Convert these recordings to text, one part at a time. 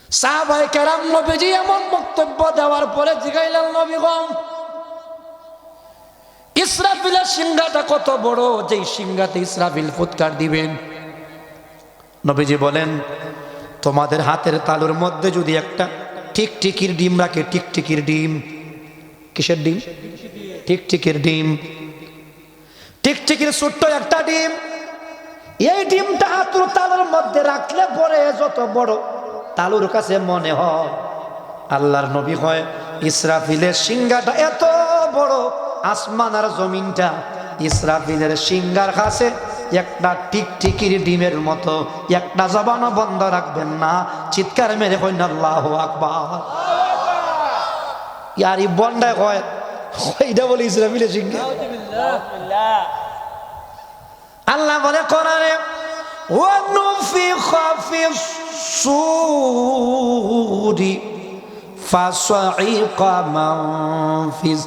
সাহাবায়ে কেরাম নবীজি এমন বক্তব্য দেওয়ার পরে জিগাইলেন, নবী গো, ইসরাফিলের সিংহাটা কত বড়, যেই সিংহাতে ইসরাফিল ফুৎকার দিবেন? নবীজি বলেন, তোমাদের হাতের তালুর মধ্যে যদি একটা টিকটিকির ডিম রাখে, টিকটিকির ডিম, কিসের ডিম? টিকটিকির ডিম, টিকটিকির ছোট্ট একটা ডিম, এই ডিমটা হাতের তালুর মধ্যে রাখলে পরে যত বড় তালুর কাছে মনে হয়, আল্লাহর নবী হয় ইসরাফিলের সিংহাটা এত বড়, আসমান আর জমিনটা ইসরাফিলের সিংহার কাছে একটা টিকটিকির ডিমের মতো। একটা জবানও বন্ধ রাখবেন না, চিৎকার মেরে কইন আল্লাহু আকবার। ইয়ার এই বন্ডায় কয় এটা বলে ইসরাফিলের সিংহা। আল্লাহ বলে কোরআনে, ওয়া নুফিখা ফিস সূরি ফাসাইকা মান ফিস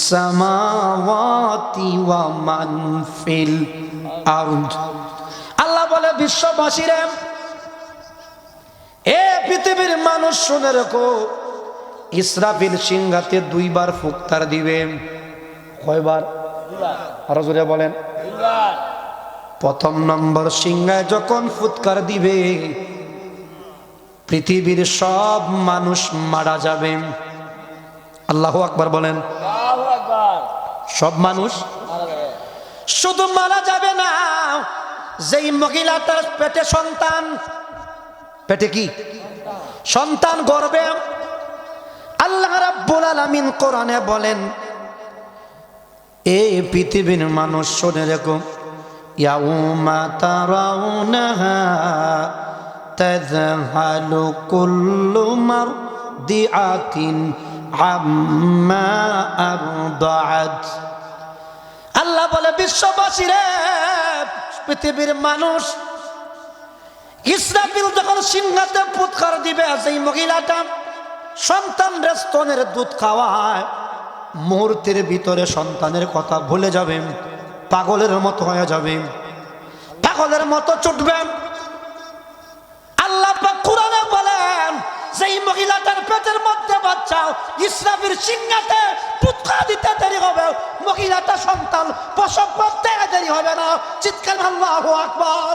সামাওয়াতি ওয়া মান ফিল আরদ। আল্লাহ বলে, বিশ্ববাসীরা, এ পৃথিবীর মানুষ শুনে রাখো, ইসরাফিল সিংহাতে দুইবার ফুৎকার দিবে। কয়বার? আরো জোরে বলেন। প্রথম নম্বর সিংহায় যখন ফুৎকার দিবে, পৃথিবীর সব মানুষ মারা যাবে। আল্লাহু আকবার বলেন। সব মানুষ শুধু মারা যাবে না, যেই মহিলাটার পেটে সন্তান, পেটে কি সন্তান গর্ভে, আল্লাহ রাব্বুল আলামিন কোরআনে বলেন, এই পৃথিবীর মানুষ শুনে রেখো, ইয়াউমা তারাউনাহা তাযহালু কুল্লু মারদিআতিন আম্মা আরদাআত। আল্লাহ বলে, বিশ্ববাসীরে, পৃথিবীর মানুষ, ইসরাফিল যখন সিংহাতে ফুৎকার দিবে, সেই মহিলাটা সন্তানের স্তনের দুধ খাওয়ায়, মুহূর্তের ভিতরে সন্তানের কথা ভুলে যাবে, পাগলের মতো হয়ে যাবে, পাগলের মতো ছুটবে। আল্লাহ পাক কোরআনে বলেন, যেই মহিলাটার পেটের মধ্যে বাচ্চা, ইসরাফিল সিংহাতে ফুৎকার দিতে দেরি হবে, মহিলাটা সন্তান প্রসব করতে দেরি হবে না। চিৎকার আল্লাহু আকবার।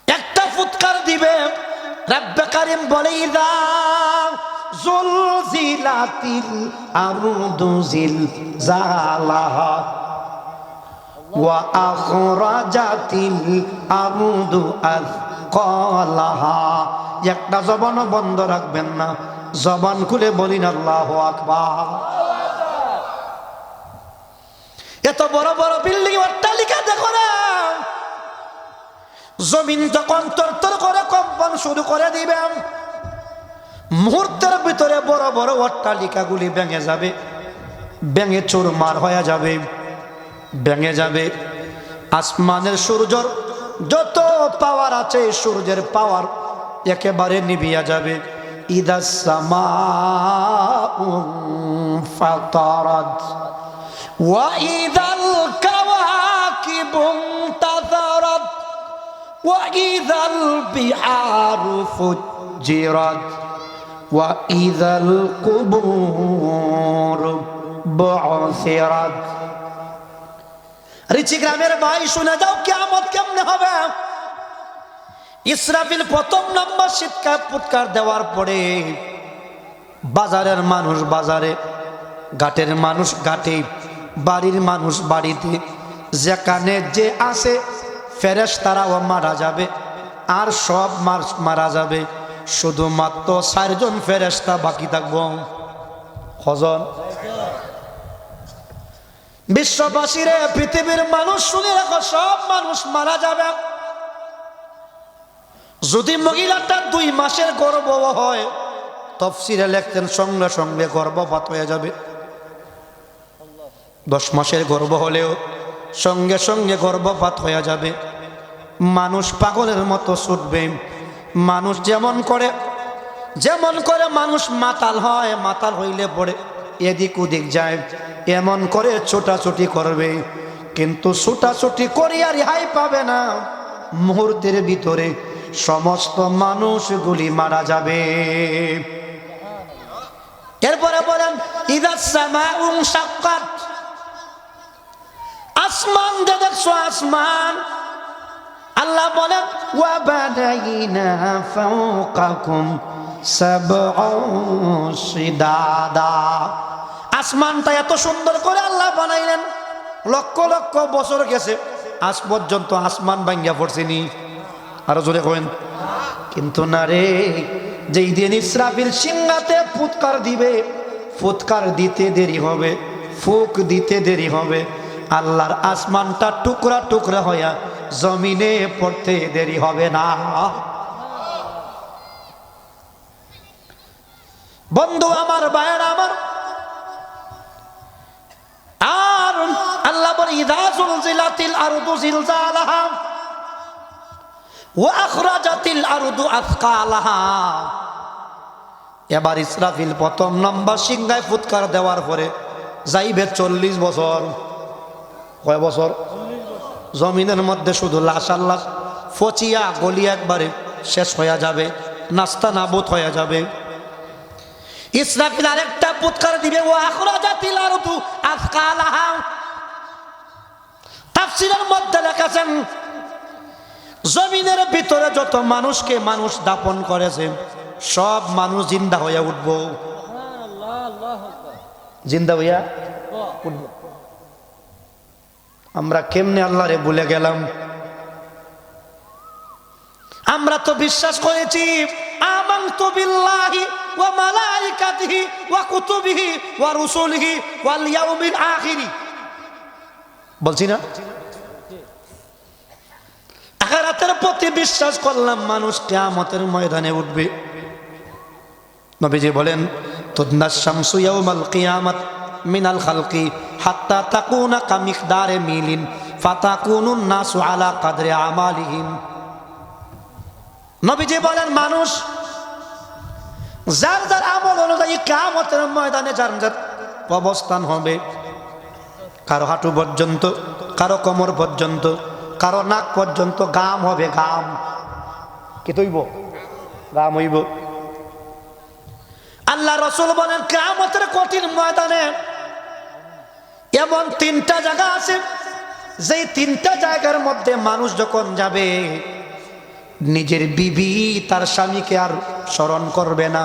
একটা ফুৎকার দিবে, রব্বে কারীম বলে, ইযা যুলজিলাতিল আরদু জিলজালাহা ওয়া আখরাজাতিল আরদু আযকালাহা। একটা জবানও বন্ধ রাখবেন না, জবান খুলে বলিন আল্লাহু আকবার। এত বড় বড় বিল্ডিং, অট্টালিকা দেখো না, জমিন যখন তরতর করে কম্পন শুরু করে দিবে, মুহূর্তের ভিতরে বড় বড় অট্টালিকাগুলি ভেঙে যাবে, ভেঙে চুরমার হয়ে যাবে, ভেঙে যাবে। আসমানের সূর্যর যত পাওয়ার আছে, সূর্যের পাওয়ার একেবারে নিভিয়া যাবে। ইদাস সামাউ ফাতারাত ওয়া ইদাল কাওয়াকিবু ইনতাসারাত ওয়া ইদাল বিহারু ফুজ্জিরাত ওয়া ইদাল কুবুর বু'সিরাত। রিচি গ্রামের ভাই, শুনে যাও কিয়ামত কেমনে হবে। ইসরাফিল প্রথম নম্বর শীতকাল ফুৎকার দেওয়ার পরে, বাজারের মানুষ বাজারে, ঘাটের মানুষ ঘাটে, বাড়ির মানুষ বাড়িতে, যেখানে যে আছে ফেরেশতারাও মারা যাবে, আর সব মারা যাবে, শুধুমাত্র 4 জন ফেরেশতা বাকি থাকবো। কজন? বিশ্ববাসীরে, পৃথিবীর মানুষ শুনে রাখো, সব মানুষ মারা যাবে। যদি মহিলাটা 2 মাসের গর্ভ হয়, তাফসীরে লেখতেন সঙ্গে সঙ্গে গর্ভপাত হয়ে যাবে। 10 মাসের গর্ভ হলেও সঙ্গে সঙ্গে গর্ভপাত হয়ে যাবে। মানুষ পাগলের মতো ছুটবে। মানুষ যেমন করে মানুষ মাতাল হয়, মাতাল হইলে পড়ে এদিক ওদিক যায়, এমন করে ছোটাছুটি করবে, কিন্তু ছোটাছুটি করিয়া রেহাই পাবে না। মুহূর্তের ভিতরে সমস্ত মানুষগুলি মারা যাবে। এরপরে বলেন ইদাস সামাউ শাক্কাত, আসমান যে দেখছো আসমান, আল্লাহ বলেন ওয়া বানাইনা ফাওকাকুম সাবআন শিদাদা, আসমানটা এত সুন্দর করে আল্লাহ বানাইলেন, লক্ষ লক্ষ বছর গেছে আজ পর্যন্ত আসমান ভাঙ্গা পড়ছেনি। আরো জোরে কইন। কিন্তু না রে, যেই দিন ইসরাফিল সিংহাতে ফুৎকার দিবে, ফুৎকার দিতে দেরি হবে, ফুক দিতে দেরি হবে, আল্লাহর আসমানটা টুকরা টুকরা হইয়া জমিনে পড়তে দেরি হবে না। বন্ধু আমার, ভাইয়েরা আমার, আর আল্লাহ বলে ইযা যুলজিলাতিল আরদু জিলজালাহা ওয়া আখরাজাতিল আরদু আথকালাহা। এবার ইসরাফিল প্রথম নম্বর সিংহায় ফুৎকার দেওয়ার পরে যাইবে 40 বছর। কয় বছর? জমিনের মধ্যে শুধু লাশ আর লাশ, ফচিয়া গলিয়া একবারে শেষ হয়ে যাবে, নাস্তা নাবুদ হয়ে যাবে। ইসরাফিল আরেকটা ফুৎকার দিবে, ওয়া আখরাজাতিল আরদু আথকালাহা। তাফসীরের মধ্যে লেখেছেন জমিনের ভিতরে যত মানুষকে মানুষ দাপন করেছে সব মানুষ জিন্দা হইয়া উঠব, জিন্দা হইয়া উঠব। আমরা কেমনে আল্লাহরে ভুলে গেলাম? আমরা তো বিশ্বাস করেছি আমানতু বিল্লাহি ওয়া মালাইকাতিহি ওয়া কুতুবিহি ওয়া রুসুলিহি ওয়াল ইয়াউমিল আখির, বলছি না? আখিরাতের প্রতি বিশ্বাস করলাম, মানুষ কিয়ামতের ময়দানে উঠবে। নবীজি বলেন তুদনাস শামসু ইয়াউমাল কিয়ামাত মিনাল খালকি হাত্তা তাকুনা কামিকদারে মিলিন ফাতাকুনুন নাসু আলা কাদরি আমালিহিম। নবীজি বলেন মানুষ যার যার আমল অনুযায়ী কিয়ামতের ময়দানে যার যার অবস্থান হবে। কারো হাঁটু পর্যন্ত, কারো কোমর পর্যন্ত, কারো নাক পর্যন্ত গাম হবে, গাম। কি তৈব? গাম হইব। আল্লাহ রসুল বলেন কিয়ামতের কঠিন ময়দানে এমন 3টা জায়গা আছে, যেই 3টা জায়গার মধ্যে মানুষ যখন যাবে নিজের বিবি তার স্বামীকে আর স্মরণ করবে না।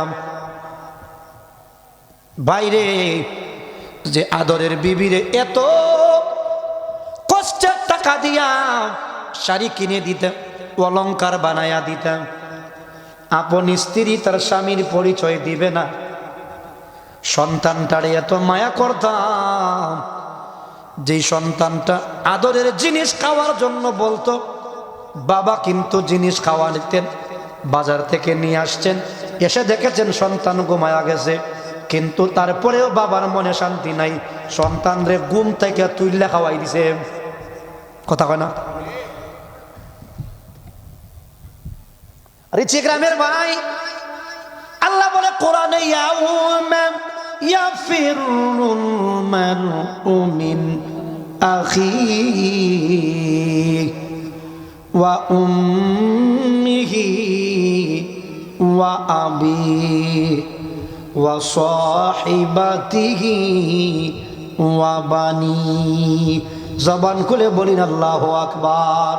বাইরে যে আদরের বিবিরে এত কষ্টের টাকা দিয়া শাড়ি কিনে দিতাম, অলংকার বানায়া দিতাম, আপন স্ত্রী তার স্বামীর পরিচয় দিবে না। সন্তানটারে এত মায়া করতাম, যেই সন্তানটা আদরের জিনিস খাওয়ার জন্য বলতো, বাবা কিন্তু জিনিস খাওয়া নিতেন, বাজার থেকে নিয়ে আসছেন, এসে দেখেছেন সন্তান ঘুমায়া গেছে, কিন্তু তারপরেও বাবার মনে শান্তি নাই, সন্তানরে ঘুম থেকে তুইল্লা খাওয়াই দিছে। কথা কয় না? রিচি গ্রামের ভাই, আল্লাহ বলে কোরআনে ইয়াউমা ইয়াফিরুল মারউ মিন আখিহি ওয়া উম্মিহি ওয়া আবিহি ওয়া সাহিবাতিহি ওয়া বানিহি। জবান খুলে বলিন আল্লাহু আকবার।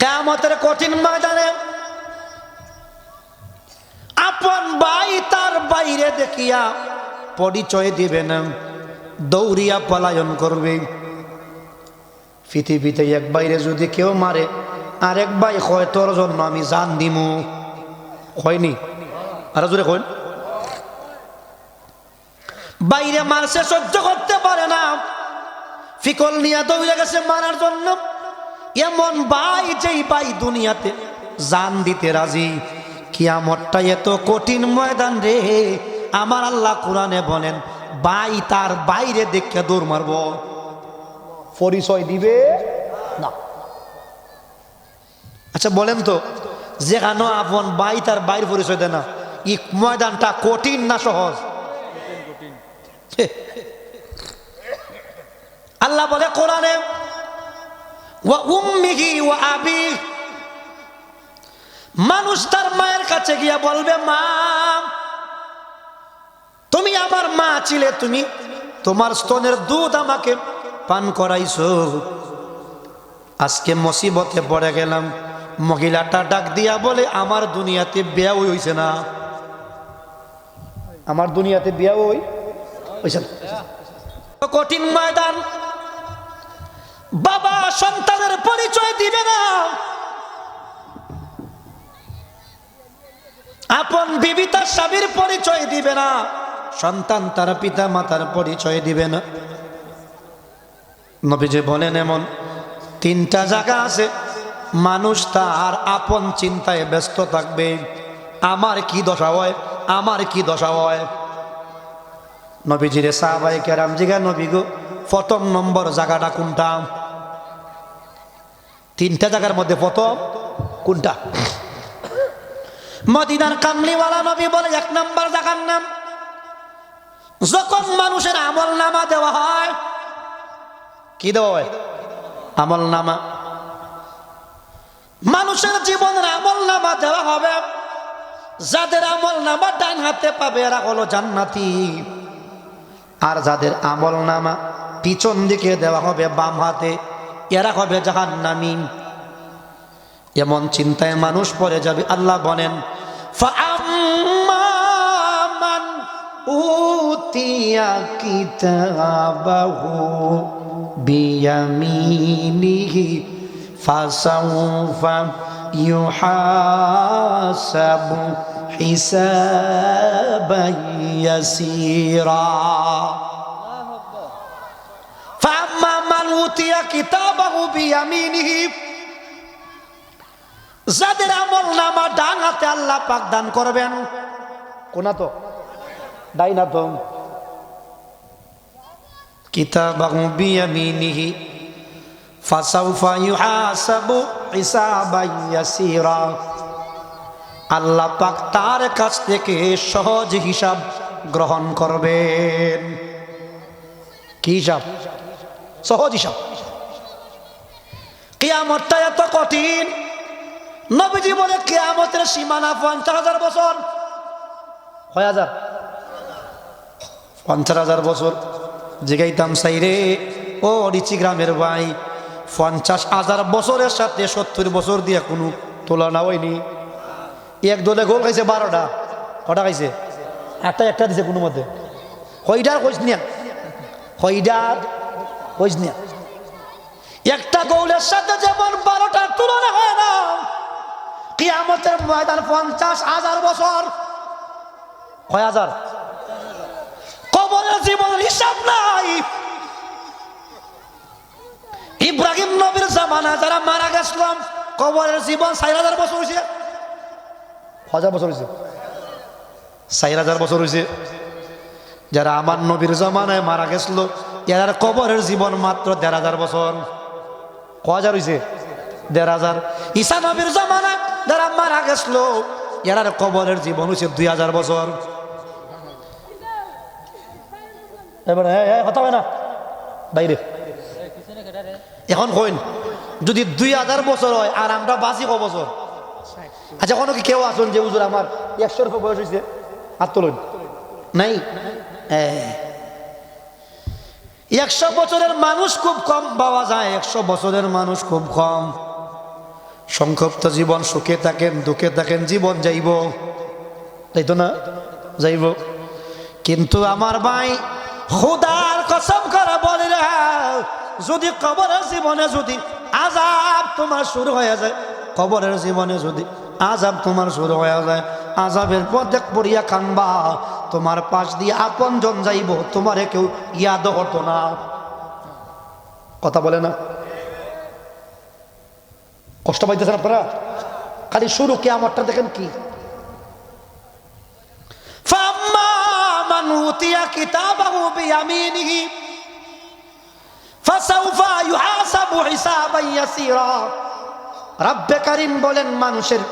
কিয়ামতের কঠিন ময়দানে আপন ভাই তার বাইরে দেখিয়া পরিচয় দিবে না, দৌড়িয়া পলায়ন করবে। পৃথিবীতে এক বাইরে যদি কেউ মারে, আরেক ভাই কয় তোর জন্য আমি জান দিমু। হয়নি? আরো জোরে কইন। বাইরে মারছে, সহ্য করতে পারে না, ফিকল নিয়ে দৌড়ে গেছে মারার জন্য। এমন ভাই, যেই ভাই দুনিয়াতে জান দিতে রাজি, কিয়ামতটা এত কঠিন ময়দান রে। আমার আল্লাহ কোরআনে বলেন ভাই তার বাইরে দেখে দৌড় মারব, পরিচয় দিবে না। আচ্ছা বলেন তো, যেখানে আপন ভাই তার বাইরে পরিচয় দেয় না, এই ময়দানটা কঠিন না সহজ? আল্লাহ বলে কোরআনে ওয়া উম্মিহি ওয়া আবিহি, মানুষ তার মায়ের কাছে গিয়া বলবে, মা তুমি আমার মা ছিলে, তুমি তোমার স্তনের দুধ আমাকে পান করাইছো, আজকে মুসিবতে পড়ে গেলাম। মহিলাটা ডাক দিয়া বলে, আমার দুনিয়াতে বিয়া হইছে না, আমার দুনিয়াতে বিয়া হইছে না। কঠিন ময়দান, বাবা সন্তানের পরিচয় দিবে না, আপন বিবি তার স্বামীর পরিচয় দিবে না, সন্তান তার পিতা মাতার পরিচয় দিবে না। নবীজি বলেন এমন তিনটা জায়গা আছে মানুষ তার আপন চিন্তায় ব্যস্ত থাকবে, আমার কি দশা হয়, আমার কি দশা হয়। নবীজিরে সাহাবায়ে কেরাম জিজ্ঞাসা, নবী গো প্রথম নম্বর জায়গাটা কোনটা? তিনটা জায়গার মধ্যে প্রথম কোনটা? মদিনার কামলিওয়ালা নবী বলে, এক নম্বর জায়গার নাম যখন মানুষের আমল নামা দেওয়া হয়। কি দেওয়া হয়? আমল নামা। মানুষের জীবনের আমল নামা দেওয়া হবে, যাদের আমল নামা ডান হাতে পাবে এরা হলো জান্নাতি, আর যাদের আমল নামা পিছন দিকে দেওয়া হবে বাম হাতে এরা হবে জাহান্নামী। এমন চিন্তায় মানুষ পড়ে যাবে। আল্লাহ বলেন, ফাআম্মা মান উতিয়া কিতাবাহু বিয়ামিনিহি ফাসাউফা ইউহাসাবু হিসাবান ইয়াসীরা। ফাআম্মা মান উতিয়া কিতাবাহু বিয়ামিনিহি, যাদের আমল নামা ডান হাতে আল্লাহ পাক দান করবেন। কোন তো ডাইন হাত। কিতাবাহু বিয়ামিনিহি ফাসাউফা ইউহাসাবু হিসাবান ইয়াসীরা, আল্লাহ পাক তার কাছ থেকে সহজ হিসাব গ্রহণ করবেন। কি হিসাব? সহজ হিসাব। কিয়ামতটা এত কঠিন, নবীজি বলে কিয়ামতের সীমানা 50,000 বছর। 50,000 বছর জিগাইতাম সাইরে ও রিচি গ্রামের ভাই, 50,000 বছরের সাথে 70 বছর দিয়ে কোনো তুলনা হয়নি। এক দলে গোল খাইছে 12টা, কটা খাইছে? একটা দিছে কোনো মধ্যে। হইডার কইস নিয়া, হইডার কইস নিয়া, একটা গোলের সাথে যেমন 12টার তুলনা হয় না। কিয়ামতের ময়দান 50,000 বছর। কয় হাজার? কবরের জীবনের হিসাব নাই। ইব্রাহিম নবীর জামানা যারা মারা গেছিলাম, কবরের জীবন 4,000 বছর হয়েছে। 1,000 বছর হয়েছে, 4,000 বছর হয়েছে। যারা আমার নবীর জামানায় মারা গেছিল এর কবরের জীবন মাত্র 1,500 বছর। 1,000 হয়েছে? 1,500। ঈসা নবীর জামানায় যারা মারা গেছিল এর কবরের জীবন হয়েছে 2,000 বছর। এবার কথা হয় না বাইরে। এখন কইন যদি 2,000 বছর হয় আর আমরা বাঁচি ক বছর? আচ্ছা, কোনো কি কেউ আসুন যে হুজুর আমার 100 বয়স হয়েছে, হাত তুলুন। নাই, 100 বছরের মানুষ খুব কম পাওয়া যায়। 100 বছরের মানুষ খুব কম। সংক্ষিপ্ত জীবন, সুখে থাকেন দুঃখে থাকেন, জীবন যাইব, তাই তো না? যাইব। কিন্তু আমার ভাই খোদার কসম করে বলে রে, যদি কবরের জীবনে যদি আযাব তোমার শুরু হয়ে যায়, কবরের জীবনে যদি আযাব তোমার শুরু হয়ে যায়, আযাবের পর দেখ পড়িয়া কানবা, তোমার পাশ দিয়ে আপন জন যাইব, তোমারে কেউ ইয়াদ হতো না। কথা বলে না? কষ্ট পাইতেছেন আপনারা? খালি শুরু কিয়ামতটা দেখেন কি। ফাম্মা মান উতিয়া কিতাবাহু বিয়ামিনিহি ফাসাউফা ইউহাসাবু হিসাবান ইয়াসীরা। রব্বে কারীম বলেন, মানুষের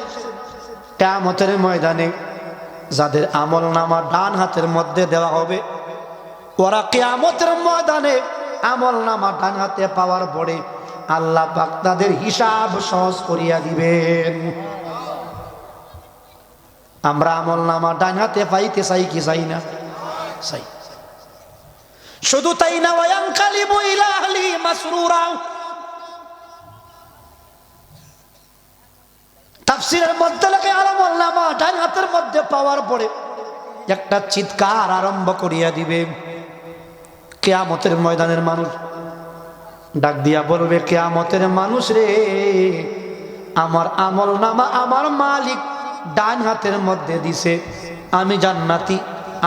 কিয়ামতের ময়দানে যাদের আমল নামা ডান হাতের মধ্যে দেওয়া হবে, ওরা কিয়ামতের ময়দানে আমল নামা ডান হাতে পাওয়ার পরে আল্লাহ পাক তাদের হিসাব সহজ করিয়া দিবেন। আমরা আমলনামা ডান হাতে পাইতে চাই কি চাই না? চাই। শুধু তাই না, ওয়ায়ানকালিবু ইলা আহলি মাসরুরা। তাফসীরের মধ্যে লেখে আমলনামা ডান হাতের মধ্যে পাওয়ার পরে একটা চিৎকার আরম্ভ করিয়া দিবে। কিয়ামতের ময়দানের মানুষ ডাক দিয়া বলবে, কিয়ামতের মানুষ রে, আমার আমলনামা আমার মালিক ডান হাতের মধ্যে দিছে, আমি জান্নাতি,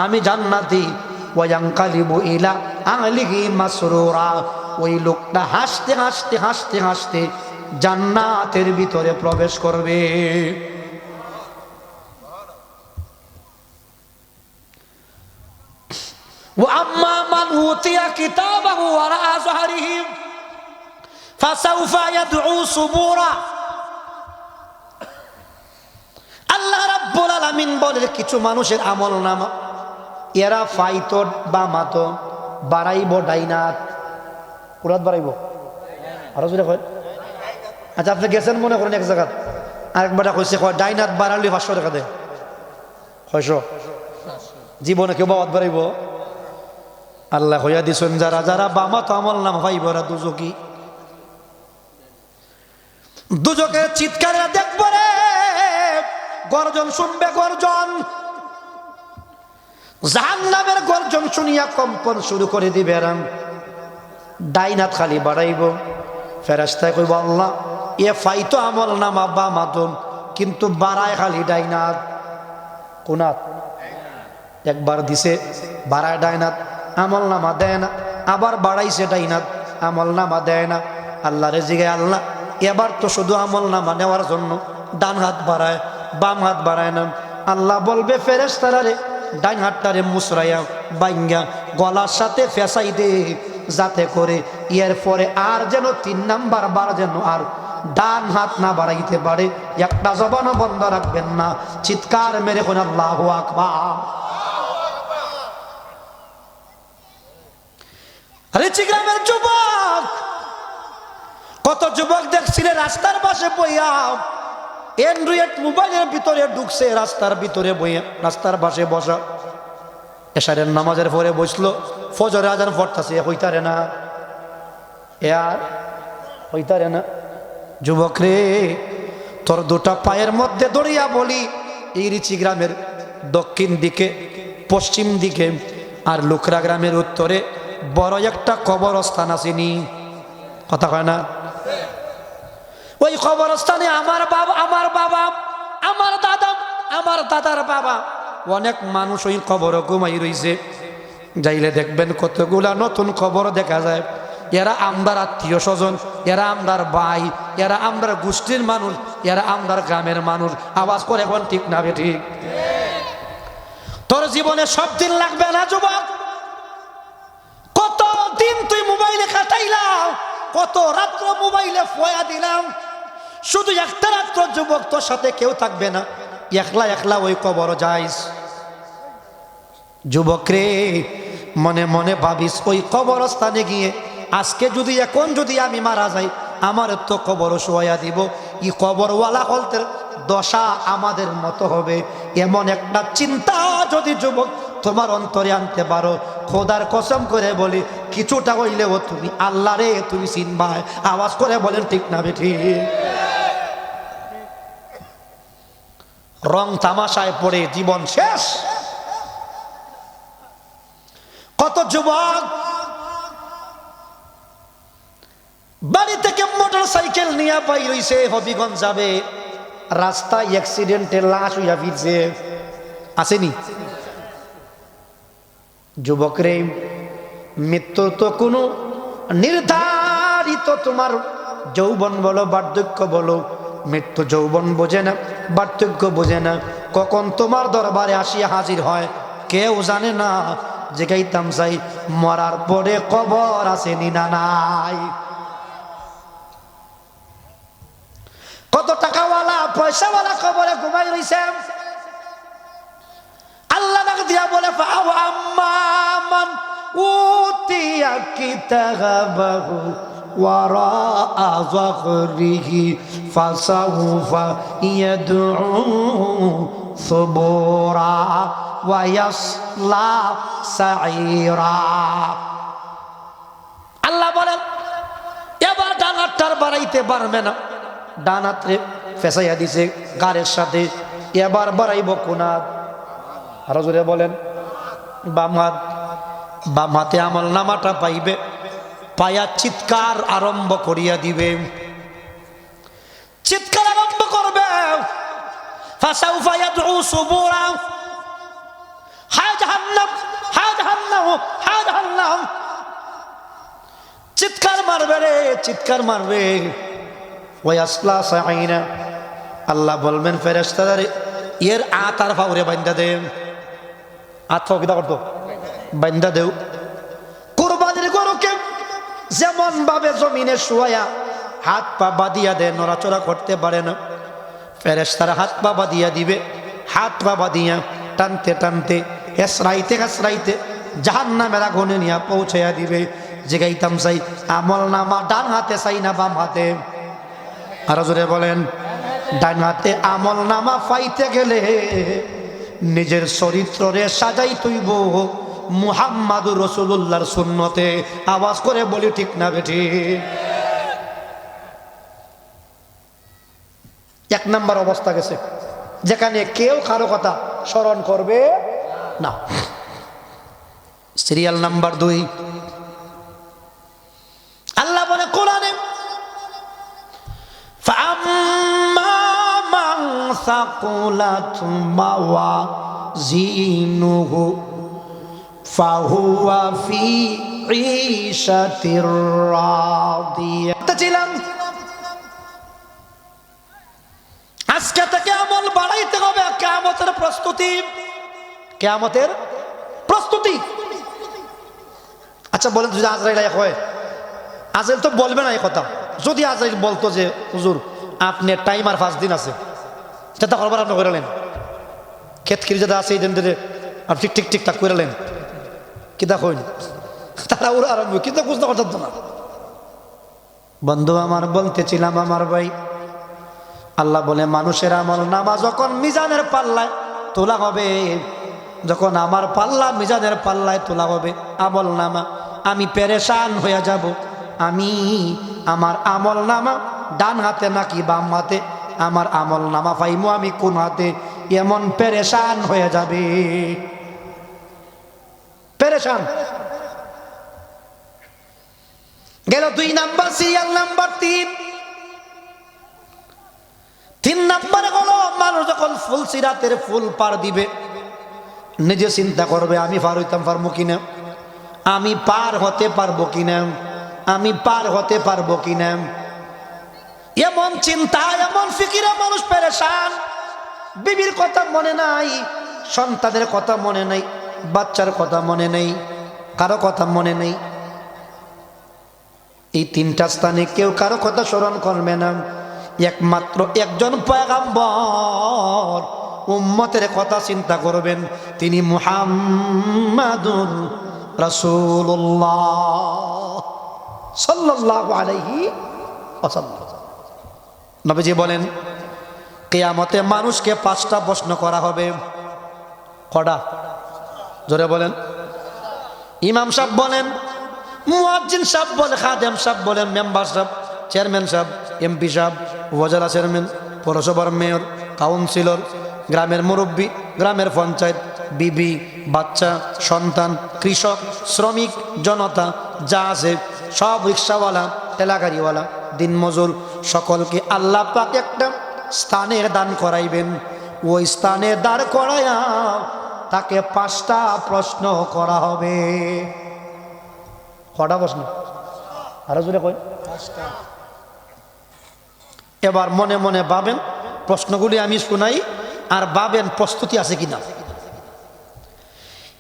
আমি জান্নাতি। ওয়ায়ানকালিবু ইলা আহলিহি মাসরুরা। ওই লোকটা হাসতে হাসতে হাসতে হাসতে জান্নাতের ভিতরে প্রবেশ করবে। وأما من أوتي كتابه وراء ظهره فسوف يدعو ثبورا। আল্লাহ রাব্বুল আলামিন বলে, কিছু মানুষের আমলনামা এরা ফাইতো বামাতো বাড়াইব ডাইনাত। কুরাত বাড়াইব, আরো জোরে কয়। আচ্ছা, আপনি গেছেন মনে করেন এক জায়গা, আরেকবার কইছে কয় ডাইনাত বাড়ালে 500 টাকা দেয়। 600 জীবনে কেউ বাওয়াত বাড়াইব? আল্লাহ হইয়া দিছেন, যারা যারা বামাতো আমলনামা পাইব ওরা দুজকি। দুজকের চিৎকারে দেখব রে, গর্জন শুনবে, গর্জন। জাহান্নামের গর্জন শুনিয়া কম্পন শুরু করে দিবে। ডাইনাত খালি বাড়াইব। ফেরেশতায় কইব, আল্লাহ এ ফাইতো আমলনামা বামাতো, কিন্তু বাড়ায় খালি ডাইনাত। কোনাত একবার দিছে বাড়ায় ডাইনাত, আমলনামা দেয় না। আবার বাড়াইছে ডাইনাত, আমলনামা দেয় না। আল্লাহ রে জিগায়, আল্লাহ এবার তো শুধু আমলনামা নেওয়ার জন্য ডান হাত বাড়ায়, বাম হাত বাড়ায় না। আল্লাহ বলবে, ফেরেশতারা রে, ডান হাতটারে মুসরাইয়া বাইঙ্গা গলার সাথে ফেসাই দে, যাতে করে এর পরে আর যেন 3 নাম্বার বার যেন আর ডান হাত না বাড়াইতে পারে। একটা জবানও বন্ধ রাখবেন না। চিৎকার মেরে কোন আল্লাহু আকবার। রিচি গ্রামের যুবক, কত যুবক দেখছিলে রাস্তার পাশে বইয়া অ্যান্ড্রয়েড মোবাইলের ভিতরে ঢুকছে, রাস্তার ভিতরে বইয়া, রাস্তার পাশে বসা। এশারের নামাজের পরে বসলো, ফজরের আজান পড়তাছে, হইতারে না, আর হইতারে না। যুবক রে, তোর দুটা পায়ের মধ্যে দড়িয়া বলি, এই রিচি গ্রামের দক্ষিণ দিকে, পশ্চিম দিকে আর লুকরা গ্রামের উত্তরে বড় একটা কবরস্থান আসেনি, কথা কয় না? ওই কবরস্থানে আমার বাবা, আমার বাবা, আমার দাদা, আমার দাদার বাবা, অনেক মানুষ ওই কবর ঘুমাই রইছে। যাইলে দেখবেন কতগুলা নতুন কবর দেখা যায়। এরা আমরার আত্মীয় স্বজন, এরা আমরার ভাই, এরা আমরার গোষ্ঠীর মানুষ, এরা আমরার গ্রামের মানুষ। আওয়াজ করে এখন ঠিক না ঠিক? তোর জীবনে সব দিন লাগবে না যুবক। কত দিন তুই মোবাইলে কাটাইলাম, কত রাত্র মোবাইলে ফয়া দিলাম। শুধু একটা রাত্র যুবক তোর সাথে কেউ থাকবে না, একলা একলা ওই কবর যাইস। যুবক রে, মনে মনে ভাবিস, ওই কবরস্থানে গিয়ে আজকে যদি, এখন যদি আমি মারা যাই, আমার তো কবর শোয়া দিব। ই কবরওয়ালা হলতে দশা আমাদের মতো হবে, এমন একটা চিন্তা যদি যুবক তোমার অন্তরে আনতে পারো, খোদার কসম করে বলি, কিছুটা হইলেও তুমি আল্লাহ রে তুমি চিনবা। আওয়াজ করে বলেন ঠিক না বেঠিক? রং তামাশায় পড়ে জীবন শেষ। কত যুবক বাড়ি থেকে মোটর সাইকেল নিয়ে বাইর হইছে, হবিগঞ্জ যাবে, রাস্তায় অ্যাক্সিডেন্টে লাশ হইয়া ফিরছে, আসেনি? যুবক রে, মৃত্যুর তো কোনো নির্ধারিত, তোমার যৌবন বলো বার্ধক্য বলো, মৃত্যু যৌবন বোঝে না, বার্ধক্য বোঝে না। কখন তোমার দরবারে আসিয়া হাজির হয় কেউ জানে না। জিগাইতাম চাই, মরার পরে কবর আসেনি না নাই? কত টাকাওয়ালা পয়সাওয়ালা কবরে ঘুমাই রইছে। আল্লাহ ডাক দিয়া বলে, ফাআম্মান উতিয়া কিতাবাহু ওয়ারাআ যাহরিহি ফাসাউফা ইয়াদউ সুবুরা ওয়া ইয়াসলা সাঈরা। আল্লাহ বলেন এবার ডান হাতটার বাড়াইতে পারবে না, ডান হাতে ফেসাইয়া দিছে গারের সাথে, এবার বাড়াইব কোন হাত? আরো জোরে বলেন। বাম হাত। বাম হাতে আমল নামাটা পাইবে, পায়া চিৎকার আরম্ভ করিয়া দিবে, চিৎকার আরম্ভ করবে। ফাসাউফা ইয়াদউ সুবুরা, হায় জাহান্নাম, হায় জাহান্নাম, হায় জাহান্নাম। চিৎকার মারবে রে, চিৎকার মারবে। ওয়াসলা সাঈরা, আল্লাহ বলবেন ফেরেশতাদের এর আত আর ফাউরে বান্দা দে, আত ফাউ কিটা করতো? বান্দা দেও। কুরবানির গরুকে যেমন ভাবে জমিনে শুয়ায়া হাত পা বাঁধিয়া দেয়, নড়াচড়া করতে পারে না, ফেরেশতারা হাত পা বাঁধিয়া দিবে, হাত পা বাঁধিয়া টানতে টানতে হেসরাইতে হেসরাইতে জাহান্নামের আগুনে নিয়ে পৌঁছাইয়া দিবে। জিগাইতাম চাই আমল নামা ডান হাতে চাই না বাম হাতে? আরো জোরে বলেন। ডান হাতে আমল নামা পাইতে গেলে নিজের চরিত্রে সাজাই তুইব মুহাম্মাদুর রাসূলুল্লাহর সুন্নতে। আওয়াজ করে বলি ঠিক না বেঠি? এক নাম্বার অবস্থা গেছে যেখানে কেউ কারো কথা স্মরণ করবে না। সিরিয়াল নাম্বার 2, আল্লাহ বলে কোরআনে ফাম্মা মান সাকুলাত মাওয়াজিনুহু ফাহুয়া ফি ঈশাতির রাদিয়া। ছিলাম আজকে থেকে আমল বাড়াইতে হবে, কিয়ামতের প্রস্তুতি, কিয়ামতের প্রস্তুতি। আচ্ছা বলেন, যদি আজরাইল হয়, আজরাইল তো বলবে না এই কথা। যদি আজরাইল বলতো যে হুজুর আপনার টাইম আর 5 দিন আছে, সেটা করবার আপনি করেলেন, ক্ষেত খিরি যেটা আছে এই দিন ধরে আপনি ঠিক ঠিক ঠিকঠাক করেলেন, কিতা হইন তারা ওরা আরম্ভ কিন্তু বুঝতে পারতো না। বন্ধু আমার বলতেছিলাম আমার ভাই, আল্লাহ বলে মানুষের আমল নামা যখন মিজানের পাল্লায় তোলা হবে, যখন আমার পাল্লা মিজানের পাল্লায় তোলা হবে আমল নামা, আমি পেরেশান হয়ে যাব। আমি আমার আমল নামা ডান হাতে নাকি বাম হাতে, আমার আমল নামা পাইমু আমি কোন হাতে, এমন পেরেশান হয়ে যাবে, পেরেশান। গেল 2 নাম্বার। সিরিয়াল নাম্বার 3 নাম্বারে হলো মানুষ যখন ফুল সিরাতের ফুল পার দিবে, নিজে চিন্তা করবে আমি পার হইতাম পারবো কিনা, আমি পার হতে পারবো কিনা, আমি পার হতে পারবো কিনা। এমন চিন্তা এমন ফিকিরে মানুষ পেরেশান। বিবির কথা মনে নাই, সন্তানের কথা মনে নাই, বাচ্চার কথা মনে নেই, কারো কথা মনে নেই। এই 3টা স্থানে কেউ কারো কথা স্মরণ করবে না, একমাত্র একজন পয়গম্বর উম্মতের কথা চিন্তা করবেন, তিনি মুহাম্মাদুর রাসূলুল্লাহ সাল্লাল্লাহু আলাইহি ওয়াসাল্লাম। নবীজি বলেন কিয়ামতে মানুষকে 5টা প্রশ্ন করা হবে। কটা? জোরে বলেন। ইমাম সাহেব বলেন, মুয়াজ্জিন সাহেব বলে, খাদেম সাহেব বলেন, মেম্বার সাহেব, চেয়ারম্যান সাহেব, এমপি সাহেব, উপজেলা চেয়ারম্যান, পৌরসভার মেয়র, কাউন্সিলর, গ্রামের মুরব্বী, গ্রামের পঞ্চায়েত, বিবি, বাচ্চা, সন্তান, কৃষক, শ্রমিক, জনতা যা আছে সব, রিক্সাওয়ালা, ঠেলাগাড়িওয়ালা, দিনমজুর, সকলকে আল্লাহ পাক একটা স্থানের দান করাইবেন। ওই স্থানে দাঁড় করাইয়া তাকে 5টা প্রশ্ন করা হবে। কটা প্রশ্ন? আরো জোরে কই? 5টা। এবার মনে মনে ভাবেন, প্রশ্নগুলি আমি শুনাই আর ভাবেন প্রস্তুতি আছে কিনা।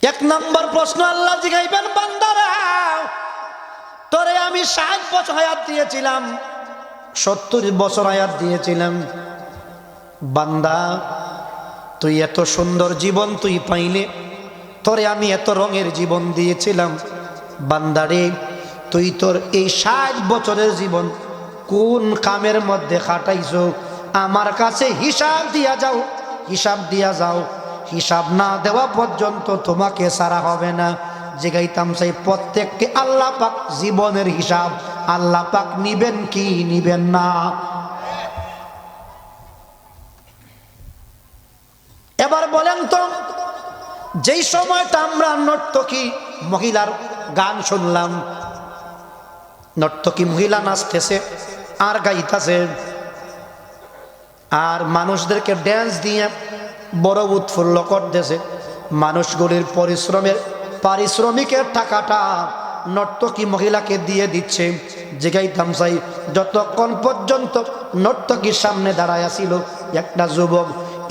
1 নম্বর প্রশ্ন আল্লাহ জিগাইবেন, বান্দারা তোরে আমি 60 বছর হায়াত দিয়েছিলাম, 70 বছর হায়াত দিয়েছিলাম, বান্দা তুই এত সুন্দর জীবন তুই পাইলে, তোরে আমি এত রঙের জীবন দিয়েছিলাম, বান্দারে তুই তোর এই 60 বছরের জীবন কোন কামের মধ্যে খাটাইছো আমার কাছে হিসাব দিয়া যাও, হিসাব দিয়া যাও। হিসাব না দেওয়া পর্যন্ত তোমাকে ছাড়া হবে না। জিগাইতাম চাই প্রত্যেককে আল্লাহ পাক জীবনের হিসাব আল্লাহ পাক নিবেন কি নিবেন না। এবার বলেন তো, যেই সময়টা আমরা নর্তকী মহিলার গান শুনলাম, নর্তকী মহিলা নাচতেছে আর গাইতেছে আর মানুষদেরকে ড্যান্স দিয়ে বড় উৎফুল্ল করতেছে, মানুষগুলির পারিশ্রমিকের টাকাটা নর্তকী মহিলাকে দিয়ে দিচ্ছে। জিগাইতাম চাই যতক্ষণ পর্যন্ত নর্তকীর সামনে দাঁড়ায় ছিল একটা যুবক,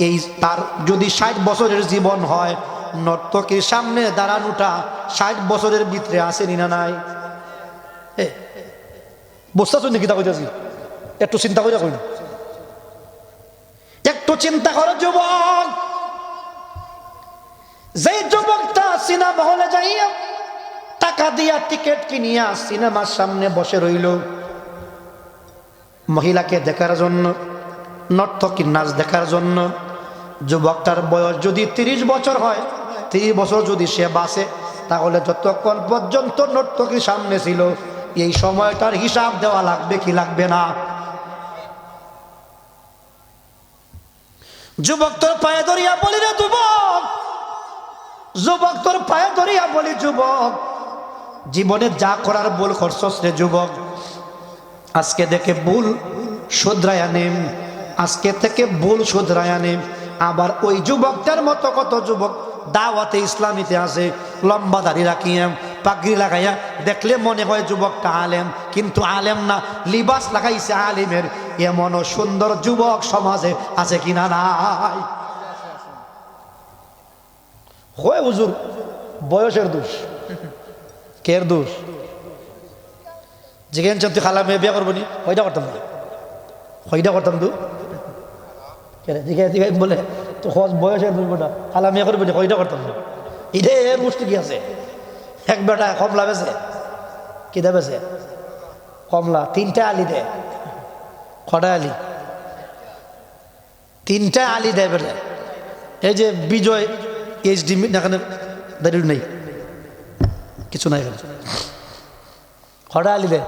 এই তার যদি 60 বছরের জীবন হয়, নর্তকীর সামনে দাঁড়ানোটা 60 বছরের ভিতরে আসেনি না নাই? বুঝতেছ নাকি কিতা কইতাছি? একটু চিন্তা করে কই, একটু চিন্তা করো যুবক। যে যুবকটা সিনেমা হলে যাইয়া টাকা দিয়া টিকিট কিনিয়া সিনেমার সামনে বসে রইল মহিলাকে দেখার জন্য, নর্তকীর নাচ দেখার জন্য, যুবকটার বয়স যদি 30 বছর হয়, 30 বছর যদি সে বাঁচে, তাহলে যতক্ষণ পর্যন্ত নর্তকীর সামনে ছিল এই সময়টার হিসাব দেওয়া লাগবে কি লাগবে না? যুবক তোর পায়ে ধরিয়া বলি রে যুবক, যুবক তোর পায়ে ধরিয়া বলি যুবক, জীবনে যা করার ভুল করছস রে যুবক, আজকে দেখে ভুল শুধরায়া নেম, আজকে থেকে ভুল শুধরায়া নেম। আবার ওই যুবকটার মতো কত যুবক দাওয়াতে ইসলামীতে আছে, লম্বা দাড়ি রাখিয়া পাগড়ি লাগাইয়া, দেখলে মনে হয় যুবকটা আলেম, কিন্তু আলেম না, লিবাস লাগাইছে আলিমের। এমনও সুন্দর যুবক সমাজে আছে কিনা নাই? হয় হুজুর বয়সের দোষ, কের দোষ? যেখানে তুই খালা মেয়ে বিয়ে করবো নি, হইটা করতাম না, হইটা করতাম তু জিজ্ঞাসা বলে তো বয়সের দোষ বেটা, খালা মেয়ে করবো নি, হইটা করতাম না। এটা এর গোষ্ঠী কি আছে? এক বেটা কমলা বেছে, কি দেবেছে কমলা, 3টা আলি দেয়, কটা আলি? 3টা আলি দেয় বেটা। এই যে বিজয় এইচডি এখানে দাঁড়িয়ে নেই, কিছু নাই এখানে, কটা আলি দেয়?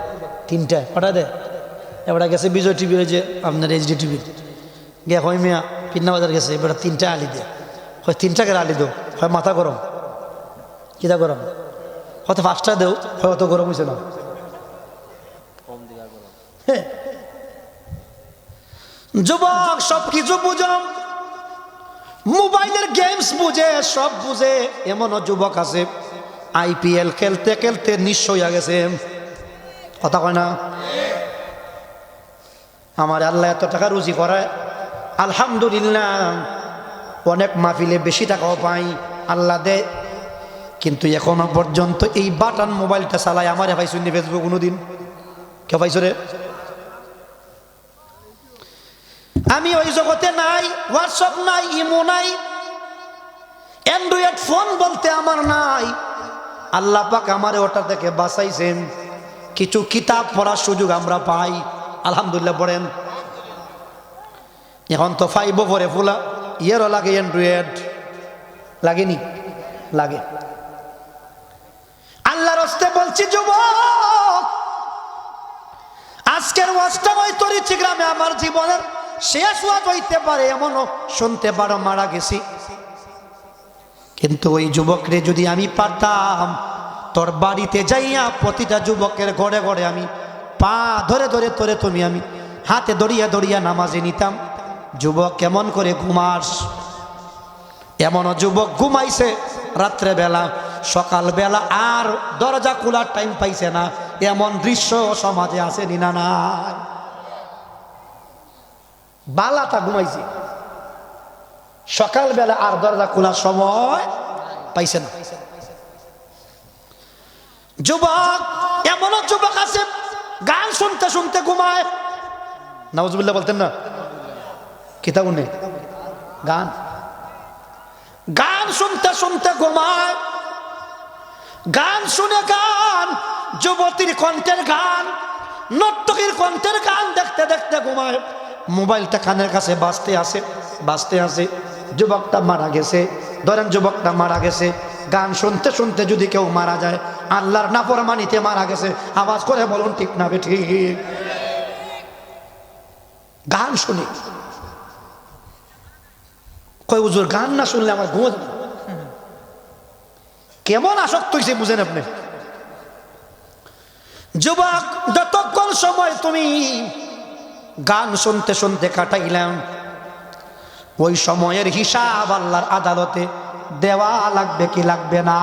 3টা। কটা দেয়? এবার গেছে বিজয় টিভি, ওই যে আপনার এইচডি টিভি গে হয় মিয়া পিন্না বাজার গেছে, এবার 3টা আলি দেয়। হয় 3টা করে আলি দেও, হয় মাথা গরম, কিতা গরম, হয়তো 5টা দেও, হয় অত গরম হয়েছে না। যুবক সব কিছু বুঝো, মোবাইলের গেমস বুঝে, সব বুঝে। এমনও যুবক আছে IPL খেলতে খেলতে নিঃস্ব হয়ে গেছে, কথা কয় না? আমার আল্লাহ এত টাকা রুজি করায়, আলহামদুলিল্লাহ, অনেক মাহফিলে বেশি টাকাও পাই, আল্লাহ দেয়, কিন্তু এখনো পর্যন্ত এই বাটন মোবাইলটা চালায় আমার পাইছো নি ফেসবুক কোনোদিন? কেউ পাইছো রে? আমি ওই জগতে নাই, হোয়াটসঅ্যাপ নাই, ইমো নাই, অ্যান্ড্রয়েড ফোন বলতে আমার নাই। আল্লাহ পাক আমারে ওটা থেকে বাঁচাইছেন। কিছু কিতাব পড়ার সুযোগ আমরা পাই, আলহামদুলিল্লাহ। পড়েন, এখন তো 5 পরে ফুলা, ইয়েরও লাগে অ্যান্ড্রয়েড, লাগেনি? লাগে। আল্লাহর রাস্তায় বলছি যুবক, আজকের ওয়াজটা হয়তো গ্রামে আমার জীবনের শেষ ওয়াজ হইতে পারে, এমনও শুনতে পারো মারা গেছি, কিন্তু ওই যুবকরে যদি আমি পারতাম তোর বাড়িতে যাইয়া প্রতিটা যুবকের ঘরে ঘরে আমি পা ধরে ধরে তোরে তুমি আমি হাতে দড়িয়া দড়িয়া নামাজে নিতাম, যুবক কেমন করে ঘুমাস? এমনও যুবক ঘুমাইছে রাত্রে বেলা, সকালবেলা আর দরজা খোলার টাইম পাইছে না, এমন দৃশ্য সমাজে আছে না নাই? বালাটা ঘুমাইছে, সকালবেলা আর দরজা খোলার সময় পাইছে না। যুবক এমনও যুবক আছে গান শুনতে শুনতে ঘুমায়, নাউজুবিল্লাহ বলতেন না? কিতাব নেই, গান গান শুনতে শুনতে ঘুমায়। গান শুনে গান, যুবতীর কণ্ঠের গান, নর্তকীর কণ্ঠের গান দেখতে দেখতে ঘুমায়। মোবাইলটা কানের কাছে বাজতে আসে। যুবকটা মারা গেছে, ধরেন যুবকটা মারা গেছে, গান শুনতে শুনতে যদি কেউ মারা যায়, আল্লাহর নাফরমানিতে মারা গেছে, আওয়াজ করে বলুন ঠিক না বেঠিক? গান শুনি, কই হুজুর গান না শুনলে আমার ঘুম। কেমন আসক্ত হয়েছে বুঝেন আপনি? যুবক, যতক্ষণ সময় তুমি গান শুনতে শুনতে কাটাইলাম, ওই সময়ের হিসাব আল্লাহর আদালতে দেওয়া লাগবে কি লাগবে না?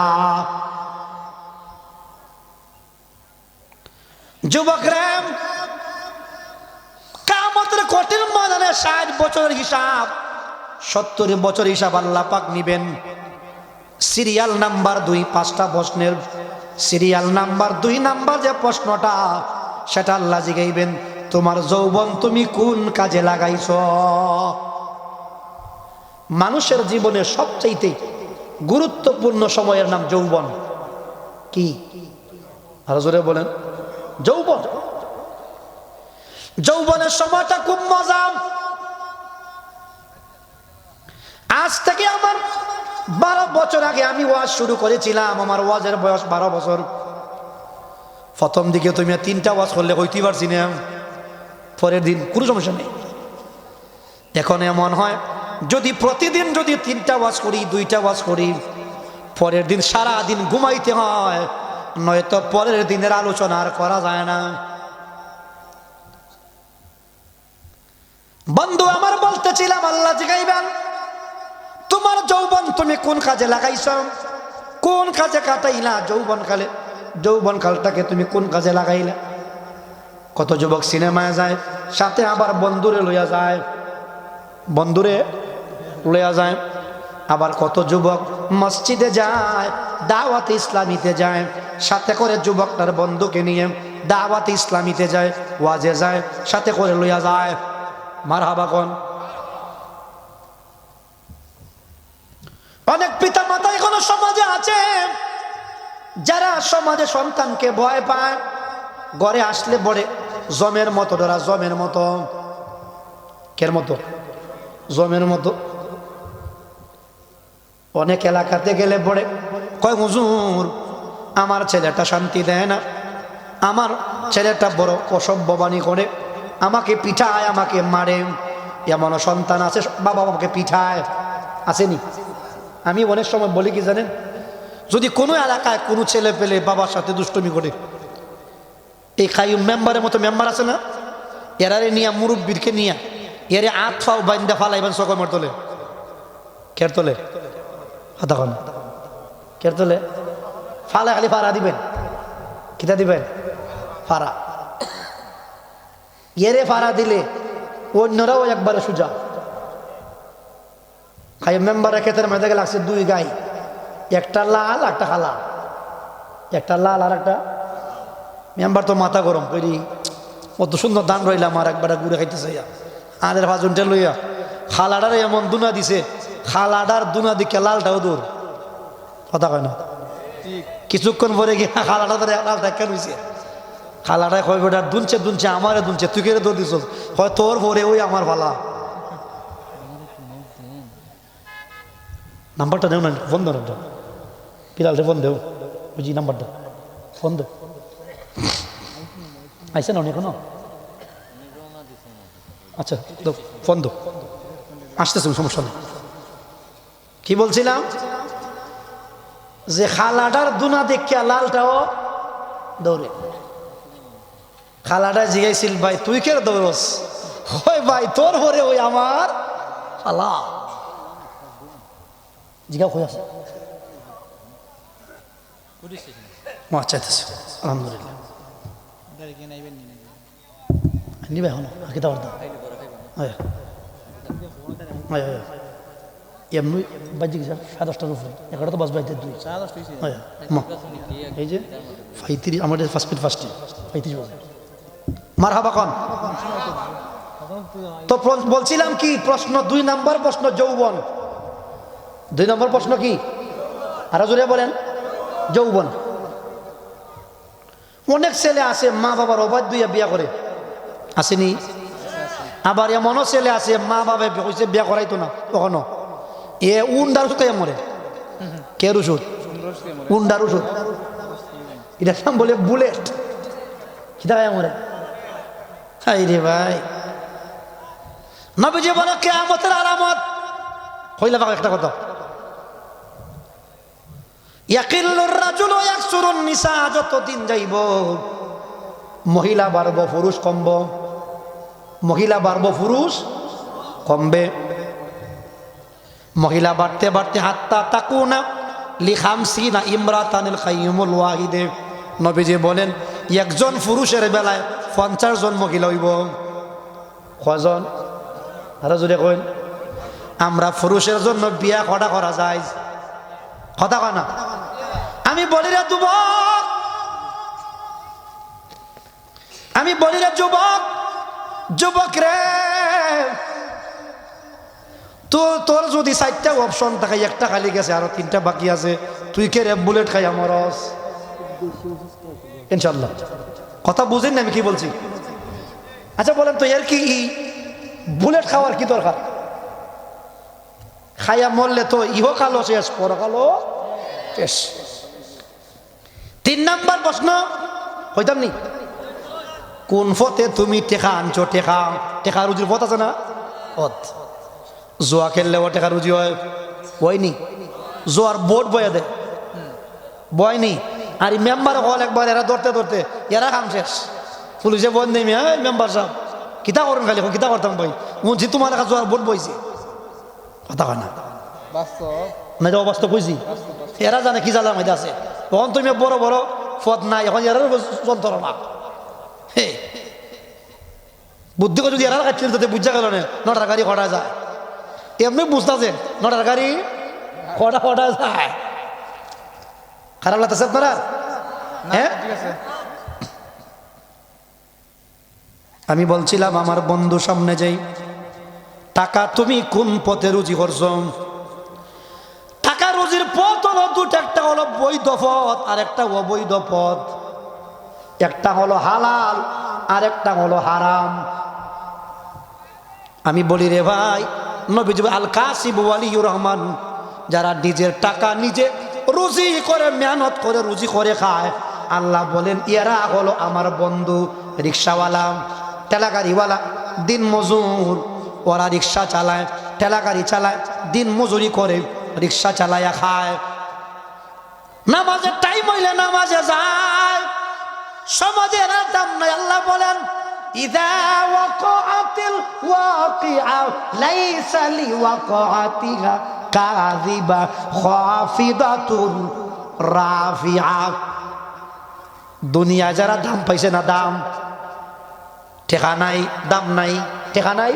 যুবকরা, কিয়ামতের কঠিন ময়দানে 60 বছরের হিসাব, 70 বছর হিসাব আল্লাহ পাক নিবেন। সিরিয়াল নাম্বার 2, 5টা প্রশ্নের সিরিয়াল নাম্বার 2 নাম্বার যে প্রশ্নটা, সেটা আল্লাহ জিগাইবেন, তোমার যৌবন তুমি কোন কাজে লাগাইছ? মানুষের জীবনে সবচাইতে গুরুত্বপূর্ণ সময়ের নাম যৌবন। কি? আরো জোরে বলেন। যৌবন। যৌবনের সময়টা খুব মজা। আজ থেকে আমার 12 বছর আগে আমি ওয়াজ শুরু করেছিলাম, আমার ওয়াজের বয়স 12 বছর। প্রথম দিকে তুমি 3টা ওয়াজ করলে হইতে পারছি না, পরের দিন কোনো সমস্যা নেই। এখন এমন হয়, যদি প্রতিদিন যদি 3টা ওয়াজ করি, 2টা ওয়াজ করি, পরের দিন সারা দিন ঘুমাইতে হয়, নয়তো পরের দিনের আলোচনা আর করা যায় না। বন্ধু আমার বলতেছিলাম, আল্লাহ জিগাইবেন, তোমার যৌবন তুমি কোন কাজে লাগাইছ, কোন কাজে কাটাইলা? যৌবন কালটাকে তুমি কোন কাজে লাগাইলা? কত যুবক সিনেমায় যায়, সাথে আবার বন্ধুরে লইয়া যায়। আবার কত যুবক মসজিদে যায়, দাওয়াতে ইসলামীতে যায়, সাথে করে যুবকটার বন্ধুকে নিয়ে দাওয়াতে ইসলামীতে যায়, ওয়াজে যায়, সাথে করে লইয়া যায়। মারহাবা কোন? অনেক পিতা মাতা এখনো সমাজে আছে, যারা সমাজে সন্তানকে ভয় পায়, ঘরে আসলে বলে জমের মতো ধরা, জমের মতো। কের মতো? জমের মতো। অনেক এলাকাতে গেলে পড়ে কয়, হুজুর আমার ছেলেটা শান্তি দেয় না, আমার ছেলেটা বড় অসভ্যবাণী করে, আমাকে পিঠায়, আমাকে মারে। এমনও সন্তান আছে বাবা আমাকে পিঠায়, আসেনি? আমি অনেক সময় বলি কি জানেন, যদি কোনো এলাকায় কোনো ছেলে পেলে বাবার সাথে দুষ্টমি করে, এই খাইম মেম্বারের মতো মেম্বার আছে না, এরারে নিয়ে, মুরব্বীরকে নিয়ে এরে আট ফাও বাইন্দা ফালাইবেন সকমের তোলে। কের তোলে? হাতাখন কের তোলে? ফালা খালি ফাড়া দিবেন। কিতা দিবেন? ফাড়া। এরে ফাড়া দিলে অন্যরাও একবারে সুজা। খাই মেম্বারের ক্ষেত্রে মেয়েদের গেলে লাগছে 2 গাই, একটা লাল একটা কালা, একটা লাল আর একটা। মেম্বার তো মাথা গরম করি, অত সুন্দর দান রইলাম আর একবার ঘুরে খাইতে চাইয়া আদের ভাজনটা লইয়া খালাডার এমন দুনা দিছে, খালাডার দুনা দিকে লালটাও দূর। কথা কয় না? কিছুক্ষণ পরে গিয়ে খালাটা লাল দেখা রয়েছে। খালাটায় কয় বেটা দুনছে আমারে দুনছে, তুই কেড়ে দৌড় দিস, হয় তোর ভরে ওই আমার ভালা। নাম্বারটা দেও না, ফোন দেও না, পিলালটা ফোন দেও, বুঝি নাম্বারটা ফোন দেও। আইসে না এখনো? আচ্ছা ফোন দো, আসতেছ, সমস্যা নেই। কি বলছিলাম? যে খালাটার দুনা দেখিয়া লালটাও দৌড়ে। খালাটা জিগাইছিল, ভাই তুই কে দৌড়স? হয় ভাই তোর ভরে ওই আমার খালা। জিগা হয়ে আছে। আচ্ছা আলহামদুলিল্লাহ নিবে এখন কিতা করতাম এমনি বাজি গেছে 10:30টার উপরে, 11টা তো বাজবে 2। এই যে 35 আমাদের ফার্স্ট 35 বাজে। মারহাবা কোন? তো বলছিলাম কি, প্রশ্ন 2 নম্বর প্রশ্ন যৌবন। 2 নম্বর প্রশ্ন কি? আরো জোরে বলেন। যৌবন। অনেক ছেলে আছে মা বাবার অবাধ্য হইয়া বিয়া করে, আসেনি? আবার এমনও ছেলে আছে মা বাবা কইছে বিয়া করাইতো না কখনো, এ উন্ডার ওষুধ খাইয়া মরে। কের ওষুধ? উন্ডার ওষুধ। এটার নাম বলে বুলেট। কিটা খাইয়া মরে? হাই রে ভাই, নবীজি বলে কিয়ামতের আলামত হইলা পাক একটা কথা, ইয়াকিল্লুর রাজুলু ইয়াকসুরুন নিসা, যতদিন যাইব মহিলা বাড়ব পুরুষ কমব, মহিলা বাড়ব পুরুষ কমবে। মহিলা বাড়তে বাড়তে হাত্তা তাকুনা লিখামসিনা ইমরাতানিল খাইয়ুমুল ওয়াহিদে, নবীজি বলেন একজন পুরুষের বেলায় 50 জন মহিলা হইব। কজন? আরো জোরে কইন। আমরা পুরুষের জন্য বিয়া করা যায় কথা কয় না? আমি বলি রে যুবক, আমি বলি রে যুবক, যুবক রে, তোর যদি 4টা অপশন থাকে, একটা খালি গেছে আরো 3টা বাকি আছে, তুই কে রে বুলেট খাই আমরস? ইনশাল্লাহ কথা বুঝেন না আমি কি বলছি? আচ্ছা বলেন তো, এর কি বুলেট খাওয়ার কি দরকার? খাইয়া মরলে তো ইহকালও শেষ, পরকালও শেষ। 3 নাম্বার প্রশ্ন হইতাম নি, কোন পথে তুমি টেকা আনছো? টেকা রুজির পথ আছে না? পথ। জোয়া খেললেও টেকা রুজি হয়, বয়নি? জোয়ার বোর্ড বয়ে দেয়, বয়নি? আর এই মেম্বার হল একবার এরা ধরতে ধরতে এরা কাম শেষ। পুলিশে বন্ধ নেই, মেম্বার সাহেব কিতা করেন? খালি কিতা করতাম ভাই, বলছি তোমার কাছে জোয়ার বোর্ড বইছে, কথা হয় না? না এটা অবাস্তব কইছি। এরা জানে কি জ্বালা মাইতে আছে, তখন তুমি বড় বড় পথ নাই, এখন এরা যন্ত্রণা। হে বুদ্ধি যদি এরা কাটছিল তাতে বুঝা গেল না 9টার গাড়ি কটা যায়, এমনি বুঝতেছে 9টার গাড়ি কটা যায়। খারাপ লাগতেছে আপনারা? হ্যাঁ, আমি বলছিলাম আমার বন্ধু সামনে যাই, টাকা তুমি কোন পথে রুজি করছো? টাকা রুজির পথ হলো দুটো, একটা হলো বৈধ পথ আর একটা অবৈধ পথ, একটা হলো হালাল আর একটা হলো হারাম। আমি বলি রে ভাই, নবীজি আল কাসিব ওয়ালিউর রহমান, যারা নিজের টাকা নিজে রুজি করে মেহনত করে রুজি করে খায়, আল্লাহ বলেন এরা হলো আমার বন্ধু। রিক্সাওয়ালা, ঠেলাগাড়িওয়ালা, দিন মজুর, ওরা রিক্সা চালায়, ঠেলাগাড়ি চালায়, দিন মজুরি করে রিক্সা চালায়া খায়। নামাজের টাইম হইলে নামাজে যায়, সমাজের আর দাম নাই। আল্লাহ বলেন ইযা ওয়াকাআতিল ওয়াকিআ লাইসা লিওয়াকাআতিহা কাযিবা খাফিদাতুর রাফিআ। দুনিয়া যারা দাম পাইছে না, দাম ঠেকা নাই, দাম নাই, ঠেকা নাই,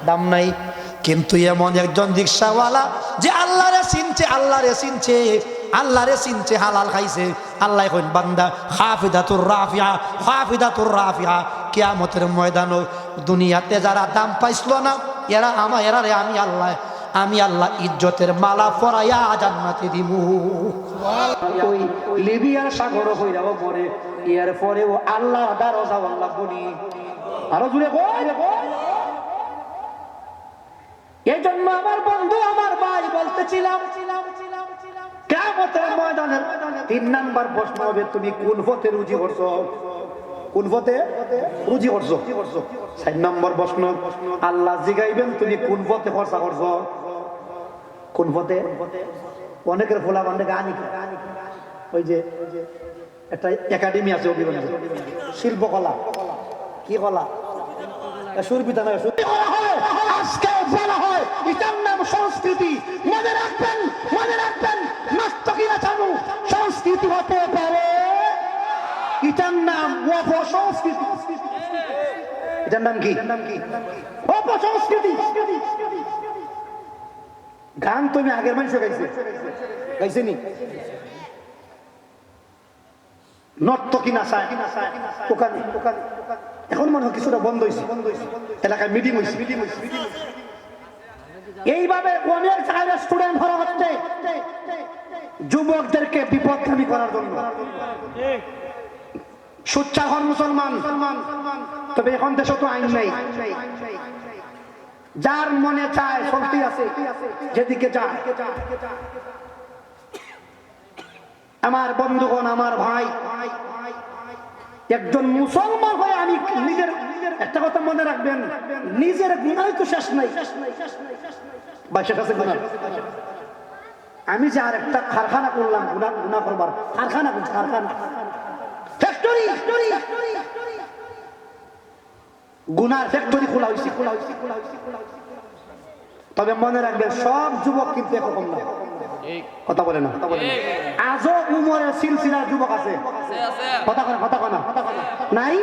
দাম নাই। কিন্তু এমন একজন রিক্সাওয়ালা যে আল্লাহরে চিনছে, আল্লাহরে চিনছে, আল্লাহরে চিনছে, হালাল খাইছে, আল্লাহ কইন বান্দা খাফিদাতুর রাফিআ, খাফিদাতুর রাফিআ। কিয়ামতের ময়দানে দুনিয়াতে যারা দাম পাইছিল না, এরা এরারে আমি আল্লাহ ইজ্জতের মালা পরাইয়া জান্নাতে দিমু। ওই লিবিয়ার সাগর হইরাও পরে, এর পরেও আল্লাহ দরজা আল্লাহ বলি আরো জুড়ে কই। এই জন্য আমার বন্ধু, আমার ভাই বলতেছিলাম, কিয়ামতের ময়দানে 3 নাম্বার প্রশ্ন হবে, তুমি কোন পথে রুজি করছো? কোন পথে রুজি করছো? 4 নম্বর প্রশ্ন, আল্লাহ জিগাইবেন তুমি কোন পথে খরচা করছো? কোন পথে? অনেকের ফোলা বান্ধে গানি, ওই যে একটা একাডেমি আছে অভিগঞ্জে, শিল্পকলা, কি কলা? সুরপিতা নয়, আজকে বলা হয় এটার নাম সংস্কৃতি। মনে রাখবেন, মনে রাখবেন, নাস্তিকরা জানো সংস্কৃতি হতে পারে, এটার নাম অপসংস্কৃতি। এটার নাম কি? অপসংস্কৃতি। গান তুমি আগের মানুষ গাইছে নি? নর্তকী নাচায় ওখানে, এখন মনে হয় কিছুটা বন্ধ হয়েছে, এলাকায় মিটিং হয়েছে। এইভাবে অনেক জায়গায় স্টুডেন্ট ভরা হচ্ছে যুবকদেরকে বিপদগামী করার জন্য। সুচ্চার হন মুসলমান, তবে এখন দেশে তো আইন নেই, যার মনে চায় চলতে আছে যেদিকে যায়। আমার বন্ধুগণ, আমার ভাই, একজন মুসলমান হয়ে আমি নিজের একটা কথা মনে রাখবেন, নিজের গুনাহ তো শেষ নাই। আমি যে আর একটা কারখানা করলাম গুনাহ করবার, কারখানা ফ্যাক্টরি, গুনার ফ্যাক্টরি খোলা হয়েছে। তবে মনে রাখবেন সব যুবক কিন্তু একরকম না, কথা বলে না। আজও উমরের সিলসিলার যুবক আছে, কথা কনা নাই।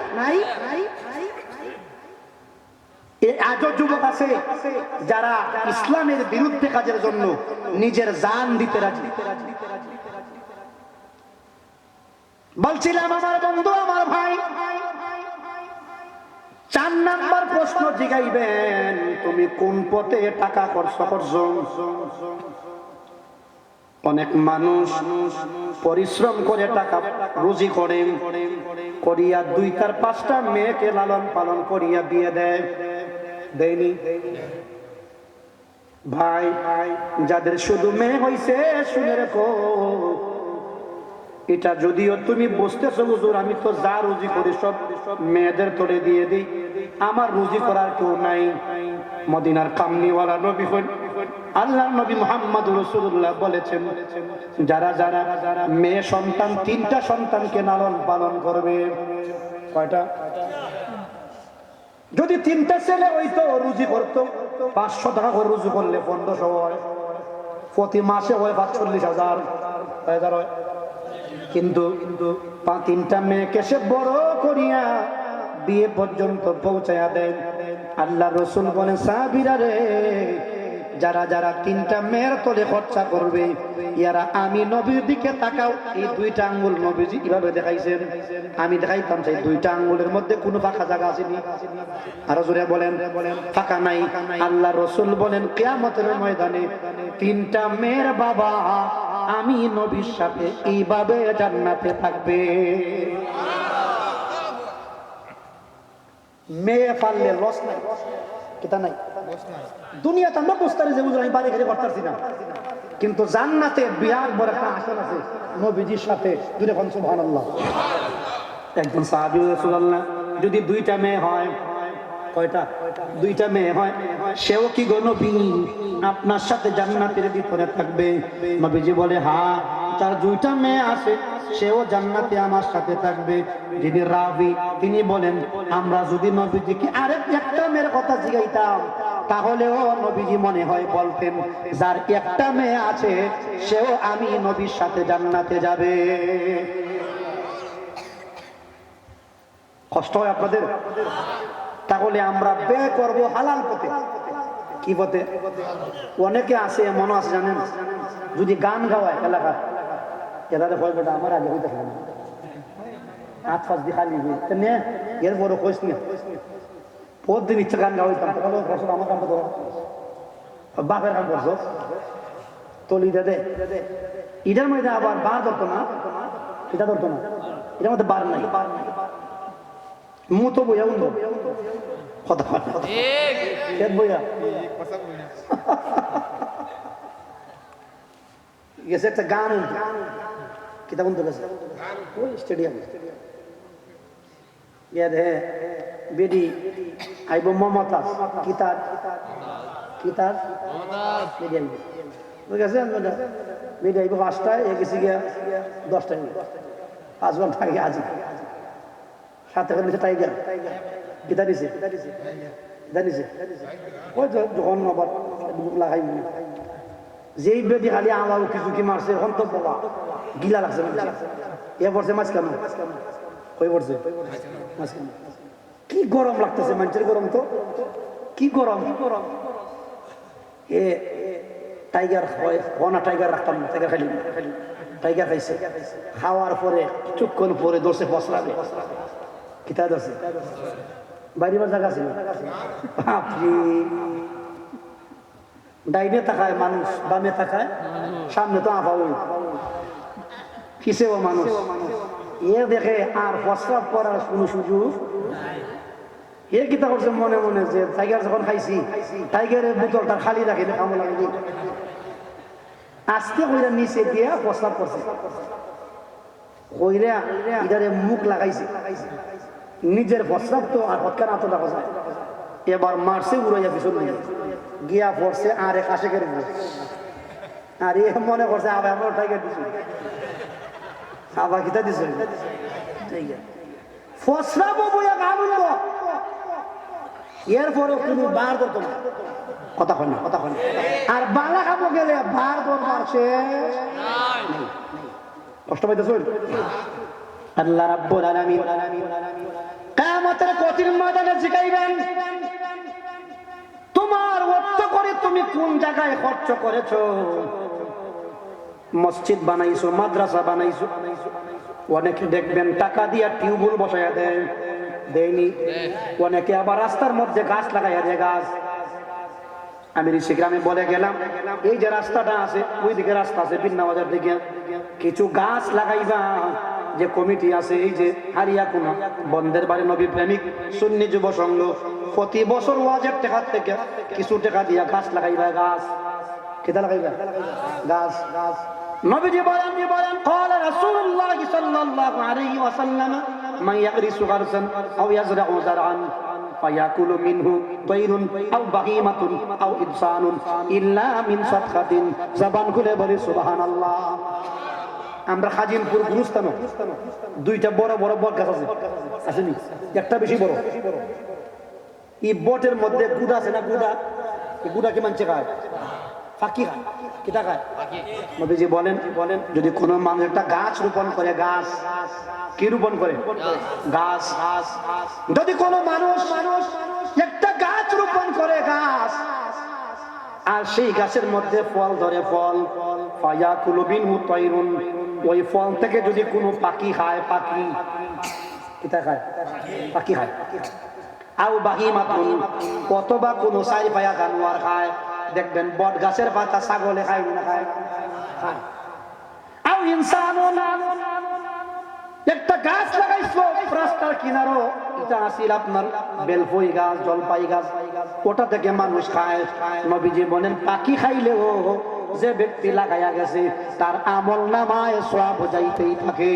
আজও যুবক আছে যারা ইসলামের বিরুদ্ধে কাজের জন্য নিজের জান দিতে রাজি। বলছিলাম আমার বন্ধু, আমার ভাই, 4 নাম্বার প্রশ্ন জিগাইবেন, তুমি কোন পথে টাকা খরচ করছো? অনেক মানুষ পরিশ্রম করে টাকা রুজি করিয়া 2-4-5টা মেয়েকে লালন পালন করিয়া বিয়ে দেয়নি। ভাই, যাদের শুধু মেয়ে হইছে শুনে রেখো, এটা যদিও তুমি বুঝতেছো হুজুর আমি তো যা রুজি করি সব মেয়েদের তোরে দিয়ে দিই, আমার রুজি করার কেউ নাই। মদিনার কামনিওয়ালা নবী হন আল্লাহর নবী মুহাম্মদ রাসূলুল্লাহ বলেছেন, যারা মেয়ে সন্তান 3টা সন্তানকে লালন পালন করবে। কয়টা? যদি 3টা ছেলে হইতো রুজি করতো 500 টাকা করে রুজি করলে 1500 হয়, প্রতি মাসে হয় 45,000 হয়। কিন্তু 3টা মেয়েকে সে বড় করিয়া বিয়ে পর্যন্ত পৌঁছায়া দেন। আল্লাহ রাসূল বলেন, সাহাবীরা রে, যারা 3টা মেয়ের তলে খরচা করবে, ইয়ারা আমি নবীর দিকে তাকাও। এই 2টা আঙ্গুল নবীজি কিভাবে দেখাইছেন, আমি দেখাইতাম সেই 2টা আঙ্গুলের মধ্যে কোনো ফাঁকা জায়গা আসেনি। আরো জোরে বলেন, ফাঁকা নাই। আল্লাহ রাসূল বলেন, কিয়ামতের ময়দানে 3টা মেয়ের বাবা আমি নবীর সাথে এইভাবে জান্নাতে থাকবে। মেয়ে পারলে লস নাই, কিতা নাই, দুনিয়াতে আমরা বুঝতারি যে বুঝলাম আমি বাড়ি ঘরে করতেছি না, কিন্তু জান্নাতে বিরাট বড় একটা আসন আছে নবীজির সাথে। দুটো কোন সুবহানাল্লাহ। একজন সাহাবী রাসূলুল্লাহ যদি 2টা মেয়ে হয়, কয়টা? 2টা মেয়ে হয়, সেও কি গো নবী আপনার সাথে জান্নাতের ভিতরে থাকবে? নবীজি বলে, হ্যাঁ, তার 2টা মেয়ে আছে, সেও জান্নাতে আমার সাথে থাকবে। যিনি রাবি তিনি বলেন, আমরা যদি নবীজিকে একটা মেয়ের কথা জিগাইতাম তাহলেও নবীজি মনে হয় বলতেন, যার একটা মেয়ে আছে সেও আমি নবীর সাথে জান্নাতে যাবে। কষ্ট হয় আপনাদের? তাহলে আমরা ব্যয় করব হালাল পথে। কি পথে? অনেকে আছে, মনে আছে জানেন, যদি গান গাওয়ায় এলাকার, এলাকায় হয় বেটা আমার আগে হইতে না, হাত ফাঁস দিয়ে খালি নে এর বড় খোঁজ নিয়ে প্রতিদিন ইচ্ছা গান গাওয়াইতাম। আমার কাম তো বাপের কাম করছো, তলি দে ইটার মধ্যে আবার বার ধরতো না, এটা ধরতো না, এটার মধ্যে বার নাই, মুতো বইয়া উঠো কথা বইয়া গেছে একটা গান কিতাব গেছে ওই স্টেডিয়াম বেডি আইব মমতাজ কিতাব বেডি আইব বুঝেছে বেডি আইব 5টায় গেছি গিয়া 10টায় 5 ঘন্টা আগে আজি সাথে করে টাইগার কিতা দিছে জানিছে ওই যখন আবার লাগাই যেই বেডি খালি আমার উকি ঝুঁকি মারছে এখন তো বাবা গিলা লাগছে এ পড়ছে মাছ কেন কই পড়ছে মাছ কেন কি গরম লাগতেছে মানুষের গরম তো কি গরম এ টাইগার হয় না টাইগার রাখতাম না টাইগার খাইলি টাইগার খাইছে খাওয়ার পরে কিছুক্ষণ পরে দর্শে ফসলাবে কিতা দর্শে বাইরের জায়গা ছিল বাপরে ডাইনে তাকায় মানুষ বামে তাকায় সামনে তো আফা ওই কিসেও মানুষ এ দেখে আর প্রস্রাব করার কোনো সুযোগ এ কিতা করছে মনে মনে যে টাইগার যখন খাইছি টাইগারের বোতলটা খালি রাখি কামো লাগে আজকে কইরা নিচে দিয়া প্রস্রাব করছে কইরা ইদারে মুখ লাগাইছে নিজের প্রস্রাব তো আর হৎকার আতো দেখা যায় এবার মারছে উড়াইয়া পিছন দিয়ে গিয়া পড়ছে আর এক আশেকের উপর আর এ মনে করছে আবার আমার টাইগার দিছে আবার কিতা দিছে প্রস্রাব বইয়া গাবল এরপরও কোনো বার ধরতো না কথা হয় না কথা হয় না আর বালা খাবো গেলে বার দরবার শেষ কষ্ট পাইতেছ আল্লাহ রাব্বুল আলামিন কিয়ামতের কঠিন ময়দানে জিগাইবেন তোমার অর্থ করে তুমি কোন জায়গায় খরচ করেছো মসজিদ বানাইছো মাদ্রাসা বানাইছো অনেকে দেখবেন টাকা দিয়া টিউবওয়েল বসাইয়া দেয় দেয়নি অনেকে আবার রাস্তার মধ্যে গাছ লাগাইয়া দেয় গাছ আমি ঋষিগ্রামে বলে গেলাম এই যে রাস্তাটা আছে ওই দিকে রাস্তা আছে বিন্নাবাজার দিকে কিছু গাছ লাগাইবা যে কমিটি আছে এই যে হারিয়াকুনা বন্ধের বাড়ি নবী প্রেমিক সুন্নি যুব সংঘ প্রতি বছর ওয়াজের টাকা থেকে কিছু টাকা দিয়া গাছ লাগাইবা গাছ কেটা লাগাইবা গাছ গাছ নবীজি বলেন قال رسول الله صلى الله عليه وسلم من يغرس غرسا او يزرع زرعا فيأكل منه طير أو بهيمة أو إنسان إلا من صدقة زبان খুলে বলি সুবহানাল্লাহ আমরা খাজিমপুর গুরুস্থানে দুইটা বড় বড় বট গাছ আছে আসেনি একটা বেশি বড় এই বটের মধ্যে গুড়া আছে না গুড়া এই গুড়া কি মানছে খায় ফাঁকি খায় কিটা খায় নবীজি বলেন যদি কোনো মানুষ একটা গাছ রোপণ করে গাছ কি রোপণ করে গাছ যদি কোনো মানুষ একটা গাছ রোপণ করে গাছ আর সেই গাছের মধ্যে ফল ধরে ফল ফায়াকুলু মিনহু তায়রুন ওই ফল থেকে যদি কোনো পাখি খায় পাখি কিটা খায় পাখি খায় আও বাহিমাতুন অথবা কোনো চারি পায়া জানোয়ার খায় দেখবেন বট গাছের পাতা ছাগলে খায় না খায় আও ইনসানুন একটা গাছ লাগাইছো রাস্তার কিনারো এটা আসিল আপনার বেলফই গাছ জলপাই গাছ ওটা থেকে মানুষ খায় নবীজি বলেন পাখি খাইলেও যে ব্যক্তি লাগাইয়া গেছে তার আমল নামায় সওয়াব যাইতেই থাকে